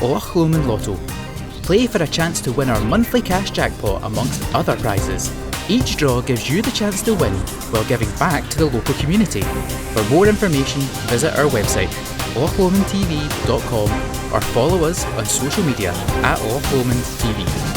Loch Lomond Lotto. Play for a chance to win our monthly cash jackpot amongst other prizes. Each draw gives you the chance to win while giving back to the local community. For more information, visit our website lochlomondtv.com or follow us on social media at Loch Lomond TV.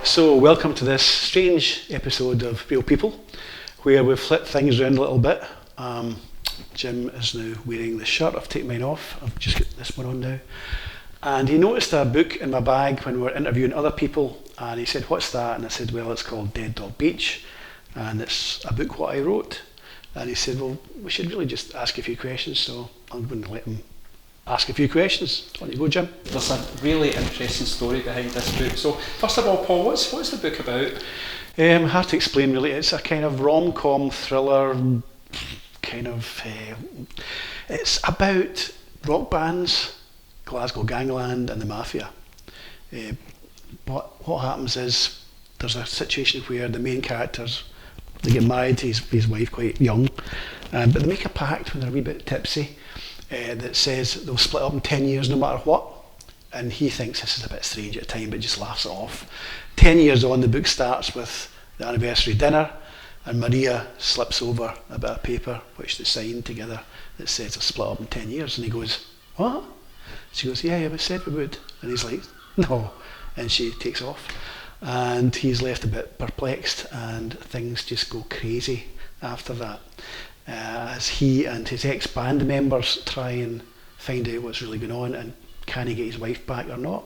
So welcome to this strange episode of Real People, where we've flipped things around a little bit. Jim is now wearing the shirt. I've taken mine off. I've just got this one on now. And he noticed a book in my bag when we were interviewing other people, and he said, "What's that?" And I said, "Well, it's called Dead Dog Beach, and it's a book what I wrote." And he said, "Well, we should really just ask a few questions." So I'm going to let him ask a few questions. On you go, Jim. There's a really interesting story behind this book. So first of all, Paul, what's the book about? Hard to explain really. It's a kind of rom-com thriller, kind of. It's about rock bands, Glasgow Gangland, and the mafia. But what happens is there's a situation where the main characters, they get married to his wife quite young, but they make a pact when they're a wee bit tipsy. That says they'll split up in 10 years no matter what, and he thinks this is a bit strange at the time but just laughs it off. 10 years on, the book starts with the anniversary dinner, and Maria slips over a bit of paper which they signed together that says they'll split up in 10 years, and he goes, "What?" She goes, yeah, we said we would," and he's like, "No," and she takes off, and he's left a bit perplexed, and things just go crazy after that. As he and his ex-band members try and find out what's really going on and can he get his wife back or not.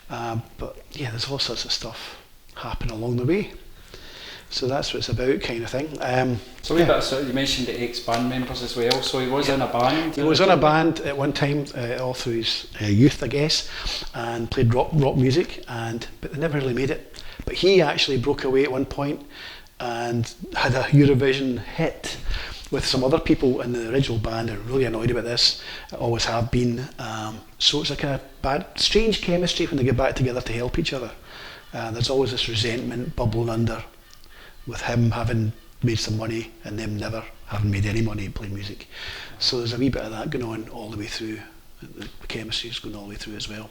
But yeah, there's all sorts of stuff happening along the way. So that's what it's about, kind of thing. So you mentioned the ex-band members as well, so he was in a band? He was in a band at one time, all through his youth, I guess, and played rock music, but they never really made it. But he actually broke away at one point and had a Eurovision hit with some other people in the original band. Are really annoyed about this, always have been. So it's a kind of bad, strange chemistry when they get back together to help each other. There's always this resentment bubbling under, with him having made some money and them never having made any money playing music. So there's a wee bit of that going on all the way through. The chemistry is going all the way through as well.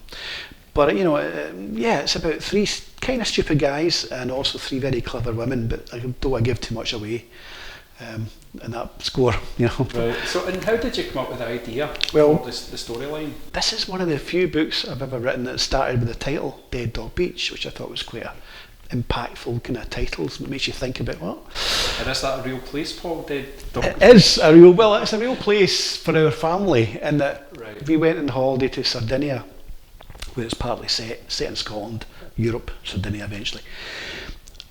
But it's about three kind of stupid guys and also three very clever women, but I don't give too much away in that score, Right. So, and how did you come up with the idea for the storyline? This is one of the few books I've ever written that started with the title Dead Dog Beach, which I thought was quite an impactful kind of title. It makes you think about what. And is that a real place, Paul? Dead Dog Beach? It's a real place for our family, in that we went on holiday to Sardinia, where it's partly set in Scotland, Europe, Sardinia eventually.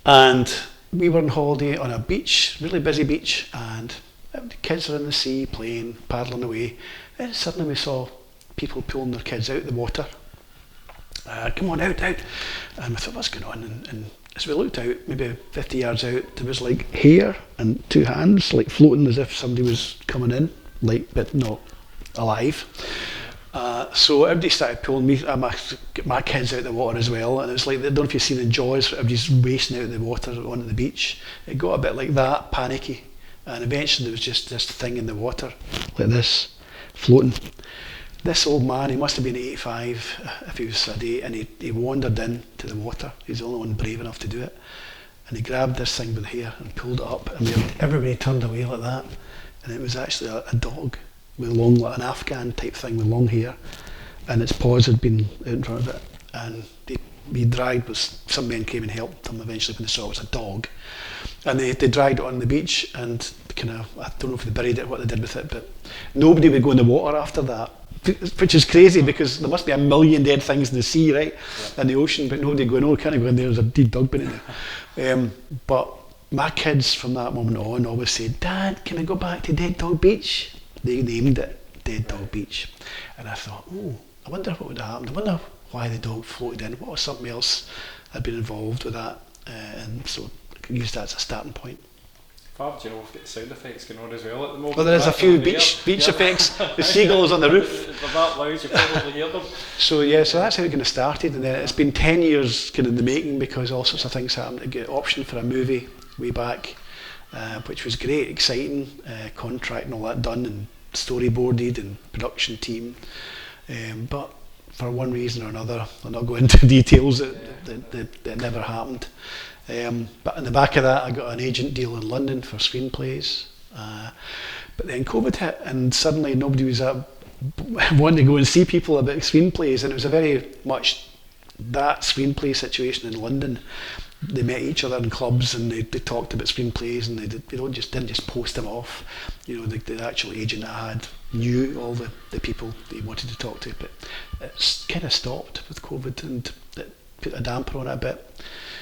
And we were on holiday on a beach, really busy beach, and the kids are in the sea playing, paddling away, and suddenly we saw people pulling their kids out of the water. Come on, out. And we thought, what's going on? And as we looked out, maybe 50 yards out, there was like hair and two hands like floating as if somebody was coming in, but not alive. So everybody started pulling my kids out of the water as well, and it's like, I don't know if you've seen in Jaws, everybody's racing out of the water onto the beach. It got a bit like that, panicky, and eventually there was just this thing in the water, like this, floating. This old man, he must have been 85 if he was a day, and he wandered into the water. He's the only one brave enough to do it. And he grabbed this thing by the hair and pulled it up, and everybody turned away like that. And it was actually a dog with long, like an Afghan type thing with long hair, and its paws had been out in front of it. And he dragged, some men came and helped him eventually when they saw it was a dog. And they dragged it on the beach, and I don't know if they buried it, what they did with it, but nobody would go in the water after that. Which is crazy, because there must be a million dead things in the sea, right? Yeah. In the ocean, but nobody going, "Oh, can't I go in there? There's a dead dog been in there." But my kids from that moment on always said, "Dad, can I go back to Dead Dog Beach?" They named it Dead Dog Beach. And I thought, I wonder what would have happened. I wonder why the dog floated in. What if something else had been involved with that? and so I could use that as a starting point. Fab, do you know we've got sound effects going on as well at the moment? Well, there is a few beach effects, the seagulls on the roof. They're that loud, you probably hear them. So yeah, so that's how it kind of started, and then it's been 10 years kind of in the making, because all sorts of things happened. I get option for a movie way back, which was great, exciting, contract and all that done, and storyboarded and production team. But for one reason or another, I'll not go into details, that never happened. But in the back of that, I got an agent deal in London for screenplays. But then COVID hit, and suddenly nobody was wanting to go and see people about screenplays, and it was a very much that screenplay situation in London. They met each other in clubs, and they talked about screenplays, and they didn't just post them off. You know, the actual agent I had knew all the people they wanted to talk to, but it's kind of stopped with COVID, and it put a damper on it a bit.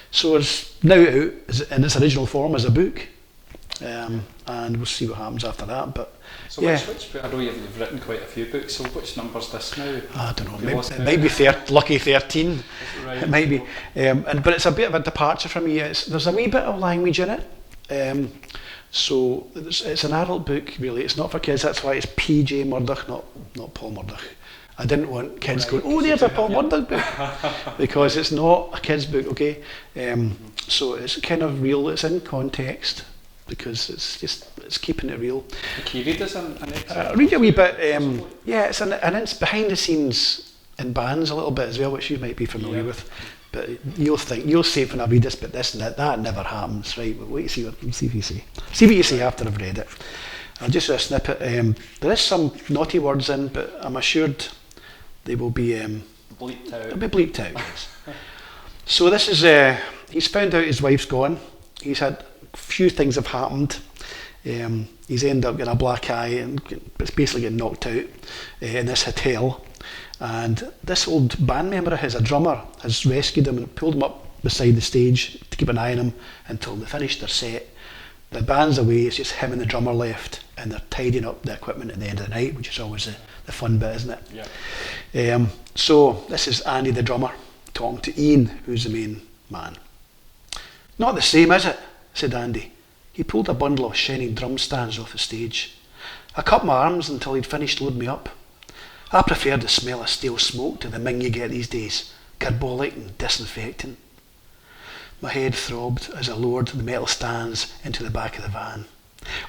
So it's now out in its original form as a book, and we'll see what happens after that. But so yeah, which I know you've written quite a few books. So which number's this now? I don't know. It might be lucky 13. Right. It might be, but it's a bit of a departure from me. There's a wee bit of language in it. So it's an adult book, really. It's not for kids. That's why it's PJ Murdoch, not Paul Murdoch. I didn't want kids going, oh, there's a Paul Murdoch book, because it's not a kid's book, okay? So it's kind of real, it's in context, because it's keeping it real. Can you read us an excerpt? Read a wee bit, yeah, and it's behind the scenes in bands a little bit as well, which you might be familiar with. But you'll say when I read this, but this and that never happens, right? But wait, see what you say. See what you say after I've read it. I'll just do a snippet. There is some naughty words in, but I'm assured they will be bleeped out. They'll be bleeped out. Yes. So this is he's found out his wife's gone. He's had a few things have happened. He's ended up getting a black eye and it's basically getting knocked out in this hotel. And this old band member of his, a drummer, has rescued him and pulled him up beside the stage to keep an eye on him until they finished their set. The band's away, it's just him and the drummer left, and they're tidying up the equipment at the end of the night, which is always the fun bit, isn't it? Yeah. So this is Andy the drummer talking to Ian, who's the main man. Not the same, is it? Said Andy. He pulled a bundle of shining drum stands off the stage. I cut my arms until he'd finished loading me up. I prefer the smell of stale smoke to the ming you get these days, carbolic and disinfectant. My head throbbed as I lowered the metal stands into the back of the van.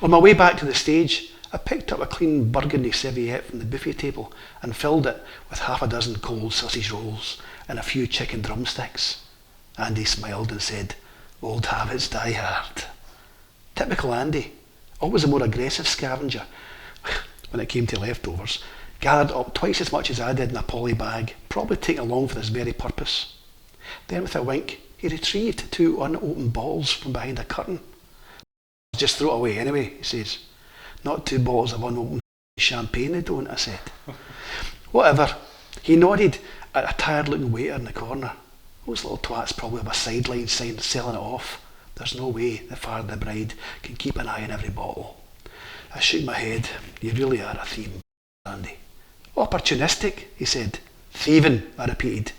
On my way back to the stage, I picked up a clean burgundy serviette from the buffet table and filled it with half a dozen cold sausage rolls and a few chicken drumsticks. Andy smiled and said, "Old habits die hard." Typical Andy, always a more aggressive scavenger. When it came to leftovers, gathered up twice as much as I did in a poly bag, probably taken along for this very purpose. Then with a wink, he retrieved 2 unopened bottles from behind a curtain. "Just throw it away anyway," he says. "Not 2 bottles of unopened champagne, they don't," I said. Whatever. He nodded at a tired-looking waiter in the corner. Those little twats probably have a sideline sign selling it off. There's no way the father of the bride can keep an eye on every bottle. I shook my head. "You really are a thief, Andy." "Opportunistic," he said. "Thieving," I repeated.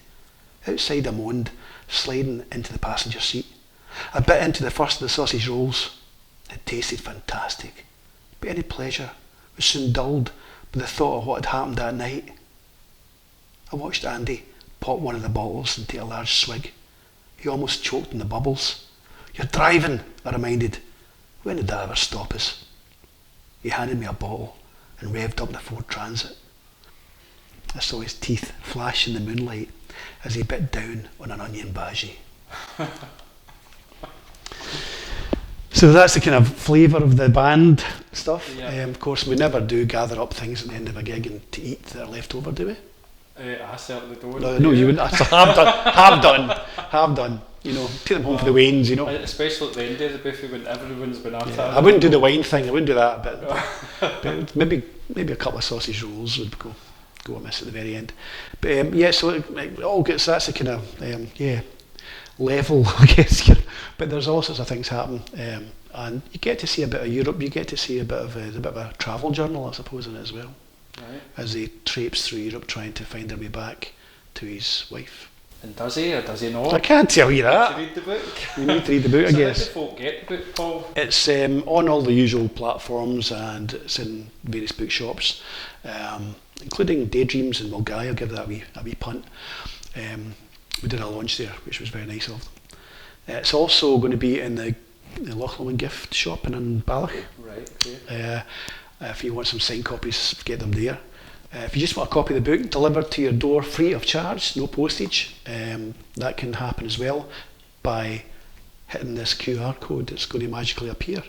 Outside I moaned, sliding into the passenger seat. I bit into the first of the sausage rolls. It tasted fantastic, but any pleasure was soon dulled by the thought of what had happened that night. I watched Andy pop one of the bottles and take a large swig. He almost choked in the bubbles. "You're driving," I reminded. "When did that ever stop us?" He handed me a bottle and revved up the Ford Transit. I saw his teeth flash in the moonlight as he bit down on an onion bhaji. So that's the kind of flavour of the band stuff. Yeah. Of course, we never do gather up things at the end of a gig and to eat that are left over, do we? I certainly don't. No, you wouldn't. Have done. You know, take them home for the wains, you know. Especially at the end of the buffet when everyone's been at it. I wouldn't do the wine thing. I wouldn't do that, but maybe a couple of sausage rolls would go amiss at the very end. But yeah, so it all gets, that's the kind of level, I guess. But there's all sorts of things happen, and you get to see a bit of Europe. You get to see a bit of a travel journal, I suppose, in it as well. Right. As he traipse through Europe trying to find their way back to his wife. And does he or does he not? I can't tell you To that. read the book? You need to read the book, I So guess. how do folk get the book, Paul? It's on all the usual platforms, and it's in various bookshops, including Daydreams in Mulgai. I'll give that a wee punt. We did a launch there, which was very nice of them. It's also going to be in the Loch Lomond Gift Shop in Balloch. Right, okay. If you want some signed copies, get them there. If you just want a copy of the book delivered to your door free of charge, no postage, that can happen as well by hitting this QR code that's going to magically appear.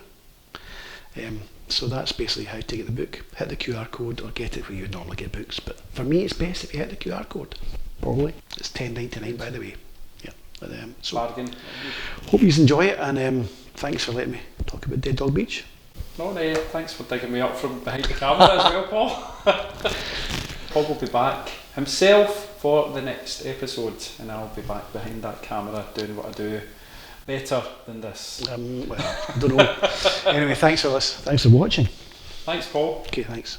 So that's basically how to get the book. Hit the QR code or get it where you would normally get books. But for me, it's best if you hit the QR code. Probably. It's $10.99, by the way. Yeah. But, so Bargain. hope you enjoy it, and thanks for letting me talk about Dead Dog Beach. No, thanks for digging me up from behind the camera as well, Paul. Paul will be back himself for the next episode, and I'll be back behind that camera doing what I do better than this. Well, I don't know. Anyway, thanks for watching. Thanks, Paul. Okay, thanks.